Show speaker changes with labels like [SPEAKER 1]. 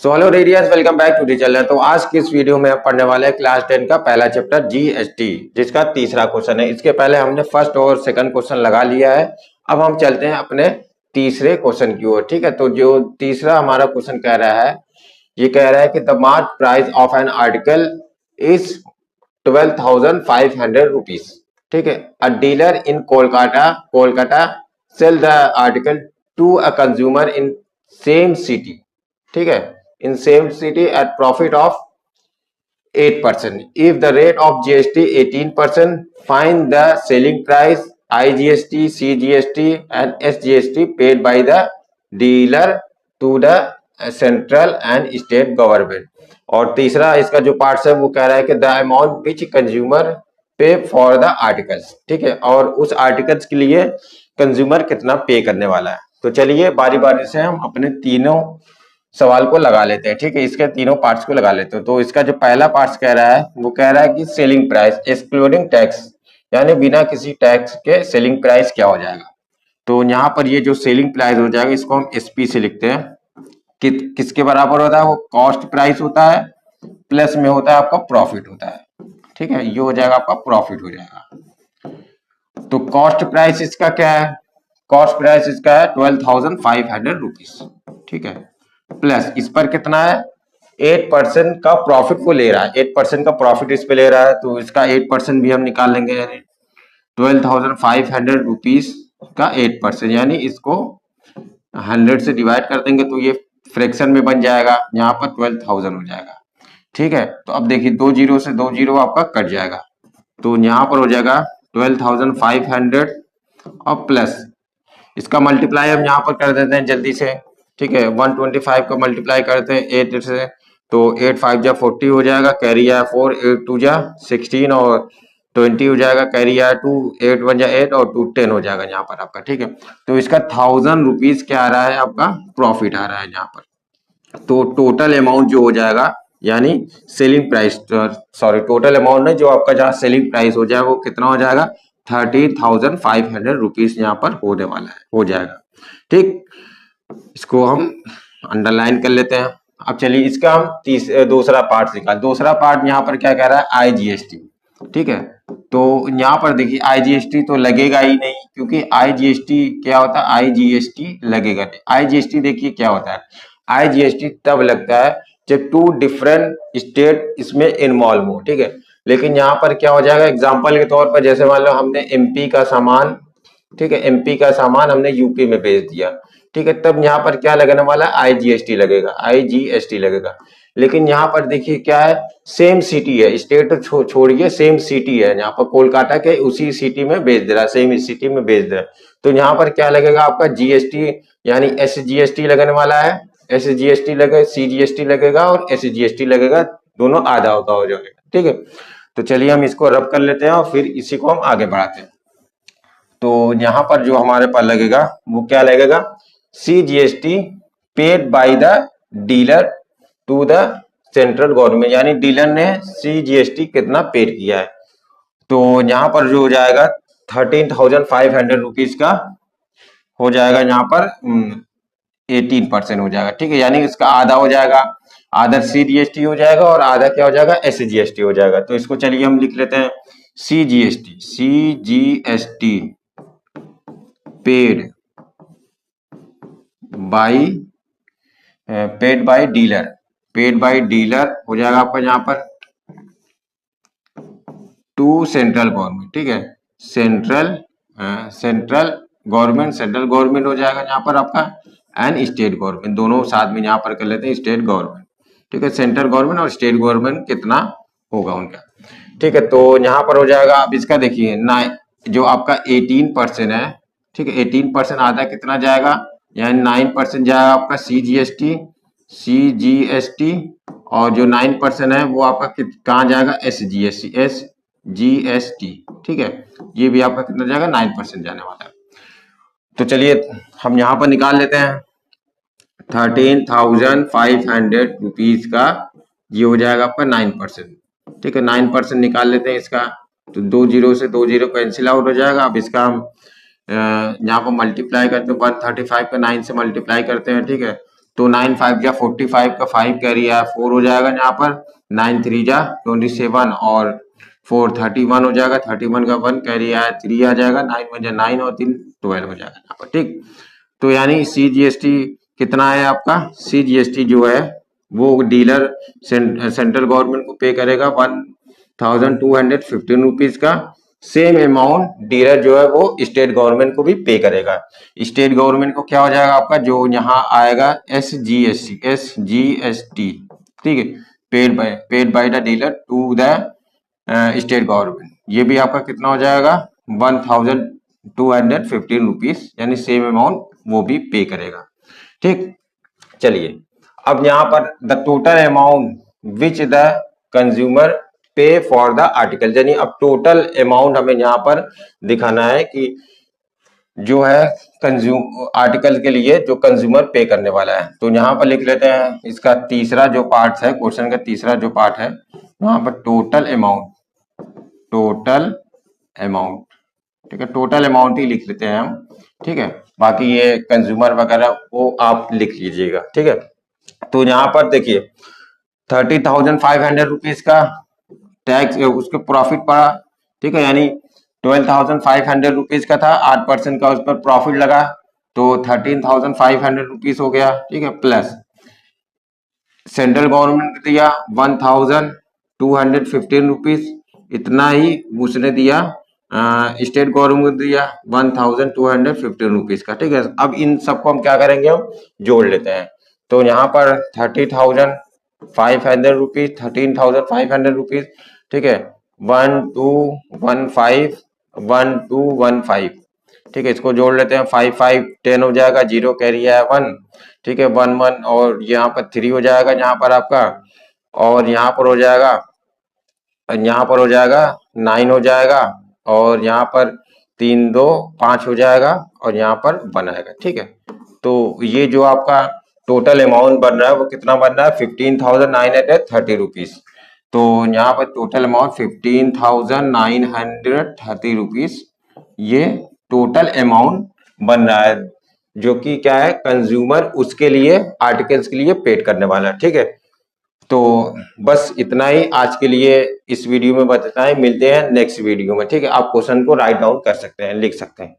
[SPEAKER 1] So hello radius, welcome back to the channel. तो आज की इस वीडियो में हम पढ़ने वाले हैं क्लास 10 का पहला चैप्टर जीएसटी, जिसका तीसरा क्वेश्चन है। इसके पहले हमने फर्स्ट और सेकंड क्वेश्चन लगा लिया है। अब हम चलते हैं अपने तीसरे क्वेश्चन की ओर। ठीक है, तो जो तीसरा हमारा क्वेश्चन कह रहा है, ये कह रहा है कि the market price of an article is 12,500 rupees. ठीक है, a dealer in Kolkata sell the article to a consumer in same city. ठीक है, in same city at profit of 8%. If the rate of GST 18%, find the selling price IGST, CGST and SGST paid by the dealer to the central and state government. और तीसरा इसका जो part है वो कह रहा है कि द अमाउंट विच कंज्यूमर पे फॉर द आर्टिकल्स। ठीक है, और उस आर्टिकल्स के लिए कंज्यूमर कितना पे करने वाला है। तो चलिए बारी बारी से हम अपने तीनों सवाल को लगा लेते हैं। ठीक है, इसके तीनों पार्ट्स को लगा लेते हैं। तो इसका जो पहला पार्ट कह रहा है वो कह रहा है कि सेलिंग प्राइस एक्सक्लूडिंग टैक्स, यानी बिना किसी टैक्स के सेलिंग प्राइस क्या हो जाएगा। तो यहाँ पर ये जो सेलिंग प्राइस हो जाएगा इसको हम एसपी से लिखते हैं कि किसके बराबर होता है, वो कॉस्ट प्राइस होता है प्लस में होता है आपका प्रॉफिट होता है। ठीक है, ये हो जाएगा आपका प्रॉफिट हो जाएगा। तो कॉस्ट प्राइस इसका क्या है, कॉस्ट प्राइस इसका है 12,500 रुपीज। ठीक है, प्लस इस पर कितना है 8% का प्रॉफिट को ले रहा है, 8% का प्रॉफिट इस पे ले रहा है, तो इसका 8% भी हम निकाल लेंगे, यानी 12,500 रुपीज का 8%, यानी इसको 100 से डिवाइड कर देंगे तो ये फ्रैक्शन में बन जाएगा, यहाँ पर 12,000 हो जाएगा। ठीक है, तो अब देखिए 2 जीरो से 2 जीरो आपका कट जाएगा, तो यहाँ पर हो जाएगा 12,500 और प्लस इसका मल्टीप्लाई हम यहाँ पर कर देते हैं जल्दी से। ठीक है, 125 का मल्टीप्लाई करते हैं 8 से, तो 8 5 जा 40 हो जाएगा, कैरी आया 4, 8 2 जा 16 और 20 हो जाएगा, कैरी आया 2, 8 1 जा 8 और 2 10 हो जाएगा यहाँ पर आपका। ठीक है, तो इसका 1000 रुपीज क्या आ रहा है, आपका प्रॉफिट आ रहा है यहाँ पर। तो टोटल अमाउंट जो हो जाएगा, यानी selling price, sorry total amount नहीं, जो आपका जहाँ सेलिंग प्राइस हो जाएगा वो कितना हो जाएगा 13,500 रुपीज यहाँ पर होने वाला है, हो जाएगा। ठीक, इसको हम अंडरलाइन कर लेते हैं। अब चलिए इसका हम दूसरा पार्ट निकाल। दूसरा पार्ट यहाँ पर क्या कह रहा है, आईजीएसटी। ठीक है, तो यहाँ पर देखिए आईजीएसटी तो लगेगा ही नहीं, क्योंकि आईजीएसटी क्या होता है, आईजीएसटी लगेगा नहीं। आईजीएसटी देखिए क्या होता है, आईजीएसटी तब लगता है जब 2 डिफरेंट स्टेट इसमें इन्वॉल्व हो। ठीक है, लेकिन यहाँ पर क्या हो जाएगा, एग्जाम्पल के तौर पर जैसे मान लो हमने एमपी का सामान, ठीक है, एमपी का सामान हमने यूपी में भेज दिया। ठीक है, तब यहाँ पर क्या लगने वाला है, आईजीएसटी लगेगा, आईजीएसटी लगेगा। लेकिन यहाँ पर देखिए क्या है, सेम सिटी है, स्टेट तो छोड़िए, सेम सिटी है, यहाँ पर कोलकाता के उसी सिटी में भेज दे रहा है, सेम सिटी में भेज दे रहा है, तो यहाँ पर क्या लगेगा आपका जीएसटी, यानी एसजीएसटी लगने वाला है। एसजीएसटी लगेगा, सीजीएसटी लगेगा और एसजीएसटी लगेगा, दोनों आधा होता हो जाएगा। ठीक है, तो चलिए हम इसको रब कर लेते हैं और फिर इसी को हम आगे बढ़ाते हैं। तो यहाँ पर जो हमारे पास लगेगा वो क्या लगेगा, CGST paid by the dealer to the central government, यानी डीलर ने सीजीएसटी कितना पेड किया है। तो यहाँ पर जो हो जाएगा 13,500 रुपीज का हो जाएगा, यहाँ पर 18% हो जाएगा। ठीक है, यानी इसका आधा हो जाएगा, आधा सीजीएसटी हो जाएगा और आधा क्या हो जाएगा, एसजीएसटी हो जाएगा। तो इसको चलिए हम लिख लेते हैं CGST, CGST paid bye dealer, paid by dealer हो जाएगा आपका यहाँ पर टू सेंट्रल गवर्नमेंट। ठीक है, सेंट्रल गवर्नमेंट हो जाएगा यहाँ पर आपका, एंड स्टेट गवर्नमेंट, दोनों साथ में यहाँ पर कर लेते हैं स्टेट गवर्नमेंट। ठीक है, सेंट्रल गवर्नमेंट और स्टेट गवर्नमेंट कितना होगा उनका। ठीक है, तो यहाँ पर हो जाएगा, अब इसका देखिए जो आपका 18% है। ठीक है, 18% आधा कितना जाएगा, यानी 9% जाएगा आपका सीजीएसटी और जो 9% है वो आपका कहाँ जाएगा, एसजीएसटी। ठीक है, ये भी आपका कितना जाएगा, 9% जाने वाला है। तो चलिए हम यहाँ पर निकाल लेते हैं 13,500 रुपीज का, ये हो जाएगा आपका 9%। ठीक है, 9% निकाल लेते हैं इसका, तो 2 जीरो से 2 जीरो कैंसिल आउट हो जाएगा। अब इसका हम यहाँ पर मल्टीप्लाई करते हैं, 135 का 9 से मल्टीप्लाई करते हैं। ठीक है, तो 9 5 जा 45 का 5 कैरी आया 4 हो जाएगा यहाँ पर, 9 3 जा 27 और 4 31 हो जाएगा, 31 का 1 कैरी आया 3 आ जाएगा, 9 1 जा 9 और 3 12 हो जाएगा यहाँ पर। ठीक, तो यानी CGST कितना है आपका, CGST जो है वो डीलर सेंट्रल गवर्नमेंट को पे करेगा 1215 रुपीज का। सेम अमाउंट डीलर जो है वो स्टेट गवर्नमेंट को भी पे करेगा। स्टेट गवर्नमेंट को क्या हो जाएगा आपका, जो यहाँ आएगा SGST, ठीक है, paid by the dealer to the state government, ये भी आपका कितना हो जाएगा 1215 रुपीज, यानी सेम अमाउंट वो भी पे करेगा। ठीक, चलिए अब यहाँ पर the total amount which the consumer पे फॉर द आर्टिकल, यानी अब टोटल अमाउंट हमें यहाँ पर दिखाना है कि जो है कंज्यूम आर्टिकल के लिए जो कंज्यूमर पे करने वाला है। तो यहाँ पर लिख लेते हैं इसका तीसरा जो पार्ट है, क्वेश्चन का तीसरा जो पार्ट है, वहां पर टोटल अमाउंट, ठीक है, टोटल अमाउंट ही लिख लेते हैं हम। ठीक है, बाकी ये कंज्यूमर वगैरह वो आप लिख लीजिएगा। ठीक है, तो यहाँ पर देखिए 30,500 रुपीज का टैक्स उसके प्रॉफिट पड़ा। ठीक है, यानी 12,500 रुपीज का था, 8% का उस पर प्रॉफिट लगा, तो 13,500 रुपीज हो गया। ठीक है, प्लस सेंट्रल गवर्नमेंट ने दिया 1,215 रुपीज, इतना ही उसने दिया, स्टेट गवर्नमेंट दिया 1,215 रुपीज का। ठीक है, अब इन सबको हम क्या करेंगे, हम जोड़ लेते हैं। तो यहाँ पर 30,500 रुपीज, 13,500 रुपीज, ठीक है, 1215, ठीक है, इसको जोड़ लेते हैं, 5 5 10 हो जाएगा, 0 कैरी है 1, ठीक है, 1 1 और यहाँ पर 3 हो जाएगा यहाँ पर आपका, और यहाँ पर हो जाएगा 9 हो जाएगा, और यहाँ पर 3 2 5 हो जाएगा, और यहाँ पर 1 आएगा। ठीक है, तो ये जो आपका टोटल अमाउंट बन रहा है वो कितना बन रहा है 15,930 रुपीज। तो यहाँ पर टोटल अमाउंट 15,930 रुपीज, ये टोटल अमाउंट बन रहा है, जो कि क्या है, कंज्यूमर उसके लिए आर्टिकल्स के लिए पेड करने वाला है। ठीक है, तो बस इतना ही आज के लिए इस वीडियो में बताना है, मिलते हैं नेक्स्ट वीडियो में। ठीक है, आप क्वेश्चन को राइट डाउन कर सकते हैं, लिख सकते हैं।